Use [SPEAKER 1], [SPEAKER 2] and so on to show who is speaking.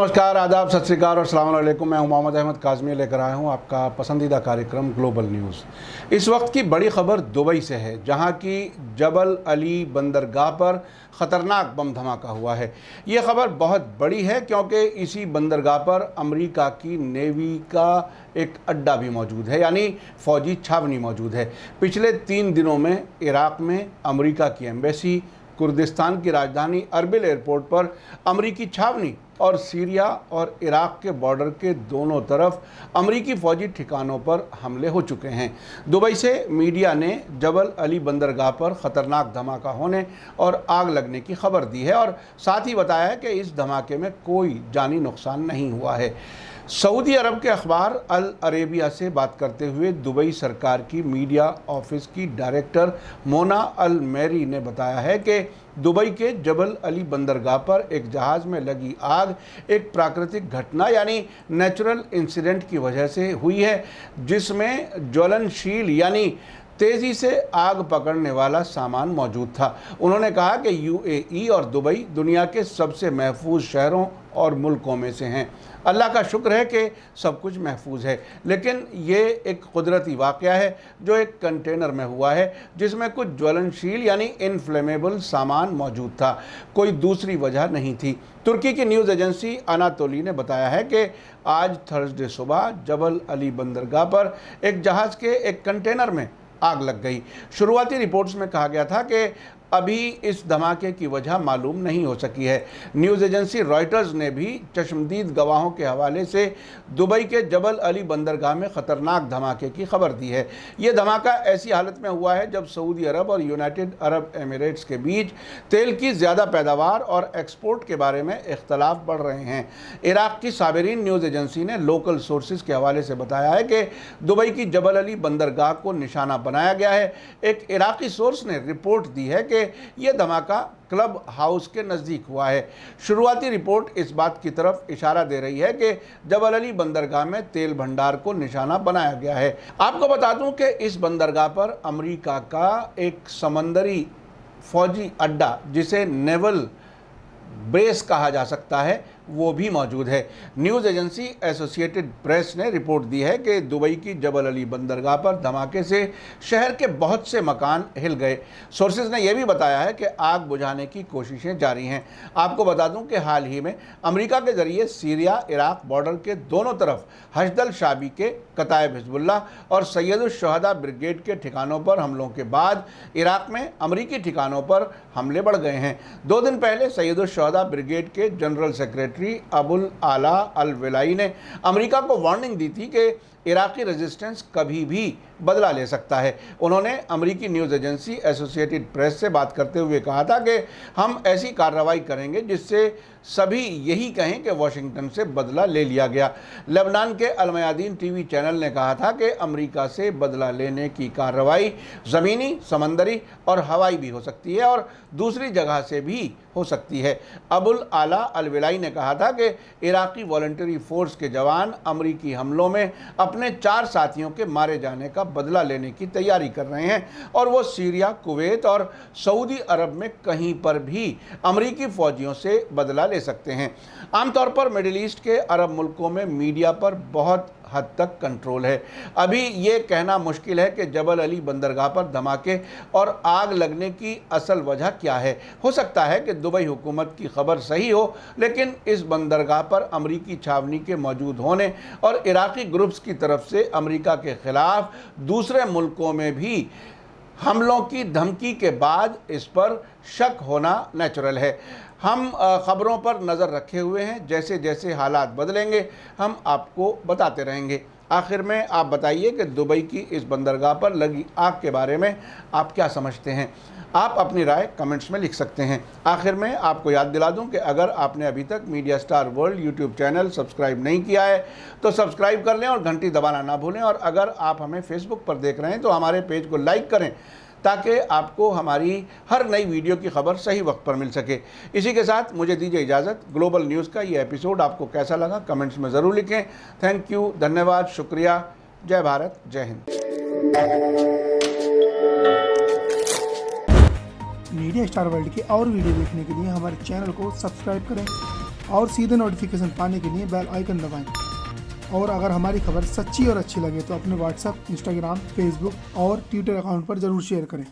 [SPEAKER 1] नमस्कार, आदाब, सत श्री अकाल और अस्सलाम वालेकुम। मैं हूं मोहम्मद अहमद काज़मी, लेकर आया हूं आपका पसंदीदा कार्यक्रम ग्लोबल न्यूज़। इस वक्त की बड़ी खबर दुबई से है, जहां की जबल अली बंदरगाह पर ख़तरनाक बम धमाका हुआ है। ये खबर बहुत बड़ी है क्योंकि इसी बंदरगाह पर अमेरिका की नेवी का एक अड्डा भी मौजूद है, यानी फ़ौजी छावनी मौजूद है। पिछले 3 दिनों में इराक़ में अमेरिका की एम्बेसी, कुर्दिस्तान की राजधानी अरबिल एयरपोर्ट पर अमरीकी छावनी और सीरिया और इराक़ के बॉर्डर के दोनों तरफ अमरीकी फ़ौजी ठिकानों पर हमले हो चुके हैं। दुबई से मीडिया ने जबल अली बंदरगाह पर ख़तरनाक धमाका होने और आग लगने की खबर दी है और साथ ही बताया है कि इस धमाके में कोई जानी नुकसान नहीं हुआ है। सऊदी अरब के अखबार अल अरेबिया से बात करते हुए दुबई सरकार की मीडिया ऑफिस की डायरेक्टर मोना अल मैरी ने बताया है कि दुबई के जबल अली बंदरगाह पर एक जहाज़ में लगी आग एक प्राकृतिक घटना यानी नेचुरल इंसिडेंट की वजह से हुई है, जिसमें ज्वलनशील यानी तेज़ी से आग पकड़ने वाला सामान मौजूद था। उन्होंने कहा कि यूएई और दुबई दुनिया के सबसे महफूज शहरों और मुल्कों में से हैं। अल्लाह का शुक्र है कि सब कुछ महफूज है, लेकिन ये एक कुदरती वाक़या है जो एक कंटेनर में हुआ है जिसमें कुछ ज्वलनशील यानी इनफ्लेमेबल सामान मौजूद था, कोई दूसरी वजह नहीं थी। तुर्की की न्यूज़ एजेंसी अनातोली ने बताया है कि आज थर्सडे सुबह जबल अली बंदरगाह पर एक जहाज़ के एक कंटेनर में आग लग गई। शुरुआती रिपोर्ट्स में कहा गया था कि अभी इस धमाके की वजह मालूम नहीं हो सकी है। न्यूज़ एजेंसी रॉयटर्स ने भी चश्मदीद गवाहों के हवाले से दुबई के जबल अली बंदरगाह में ख़तरनाक धमाके की खबर दी है। ये धमाका ऐसी हालत में हुआ है जब सऊदी अरब और यूनाइटेड अरब एमिरेट्स के बीच तेल की ज़्यादा पैदावार और एक्सपोर्ट के बारे में इख्तलाफ बढ़ रहे हैं। इराक़ की साबरीन न्यूज़ एजेंसी ने लोकल सोर्सेज के हवाले से बताया है कि दुबई की जबल अली बंदरगाह को निशाना बनाया गया है। एक इराक़ी सोर्स ने रिपोर्ट दी है कि यह धमाका क्लब हाउस के नज़दीक हुआ है। शुरुआती रिपोर्ट इस बात की तरफ इशारा दे रही है कि जबल अली बंदरगाह में तेल भंडार को निशाना बनाया गया है। आपको बता दूं कि इस बंदरगाह पर अमेरिका का एक समंदरी फौजी अड्डा, जिसे नेवल बेस कहा जा सकता है, वो भी मौजूद है। न्यूज़ एजेंसी एसोसिएटेड प्रेस ने रिपोर्ट दी है कि दुबई की जबल अली बंदरगाह पर धमाके से शहर के बहुत से मकान हिल गए। सोर्सेज ने यह भी बताया है कि आग बुझाने की कोशिशें जारी हैं। आपको बता दूं कि हाल ही में अमेरिका के ज़रिए सीरिया इराक़ बॉर्डर के दोनों तरफ हशदल शाबी के कतायब हिजबुल्लाह और सैयदुश-शुहदा ब्रिगेड के ठिकानों पर हमलों के बाद इराक़ में अमरीकी ठिकानों पर हमले बढ़ गए हैं। 2 दिन पहले सैयदुश-शुहदा ब्रिगेड के जनरल सेक्रेटरी अबुल आला अल वेलाई ने अमेरिका को वार्निंग दी थी कि इराक़ी रेजिस्टेंस कभी भी बदला ले सकता है। उन्होंने अमेरिकी न्यूज़ एजेंसी एसोसिएटेड प्रेस से बात करते हुए कहा था कि हम ऐसी कार्रवाई करेंगे जिससे सभी यही कहें कि वाशिंगटन से बदला ले लिया गया। लेबनान के अल मयादीन टीवी चैनल ने कहा था कि अमेरिका से बदला लेने की कार्रवाई ज़मीनी, समंदरी और हवाई भी हो सकती है और दूसरी जगह से भी हो सकती है। अबुल आला अल वेलाई ने कहा था कि इराक़ी वॉलंटरी फ़ोर्स के जवान अमेरिकी हमलों में अपने 4 साथियों के मारे जाने का बदला लेने की तैयारी कर रहे हैं और वो सीरिया, कुवैत और सऊदी अरब में कहीं पर भी अमेरिकी फ़ौजियों से बदला ले सकते हैं। आमतौर पर मिडिल ईस्ट के अरब मुल्कों में मीडिया पर बहुत हद तक कंट्रोल है। अभी ये कहना मुश्किल है कि जबल अली बंदरगाह पर धमाके और आग लगने की असल वजह क्या है। हो सकता है कि दुबई हुकूमत की खबर सही हो, लेकिन इस बंदरगाह पर अमरीकी छावनी के मौजूद होने और इराक़ी ग्रुप्स की तरफ से अमेरिका के ख़िलाफ़ दूसरे मुल्कों में भी हमलों की धमकी के बाद इस पर शक होना नेचुरल है। हम ख़बरों पर नज़र रखे हुए हैं, जैसे जैसे हालात बदलेंगे हम आपको बताते रहेंगे। आखिर में आप बताइए कि दुबई की इस बंदरगाह पर लगी आग के बारे में आप क्या समझते हैं। आप अपनी राय कमेंट्स में लिख सकते हैं। आखिर में आपको याद दिला दूं कि अगर आपने अभी तक media star world YouTube channel subscribe नहीं किया है तो सब्सक्राइब कर लें और घंटी दबाना ना भूलें। और अगर आप हमें फेसबुक पर देख रहे हैं तो हमारे पेज को लाइक करें ताकि आपको हमारी हर नई वीडियो की खबर सही वक्त पर मिल सके। इसी के साथ मुझे दीजिए इजाज़त। ग्लोबल न्यूज़ का ये एपिसोड आपको कैसा लगा कमेंट्स में ज़रूर लिखें। थैंक यू, धन्यवाद, शुक्रिया। जय भारत, जय हिंद।
[SPEAKER 2] मीडिया स्टार वर्ल्ड के और वीडियो देखने के लिए हमारे चैनल को सब्सक्राइब करें और सीधे नोटिफिकेशन पाने के लिए बेल आइकन दबाएं। और अगर हमारी खबर सच्ची और अच्छी लगे तो अपने व्हाट्सएप, इंस्टाग्राम, फेसबुक और ट्विटर अकाउंट पर ज़रूर शेयर करें।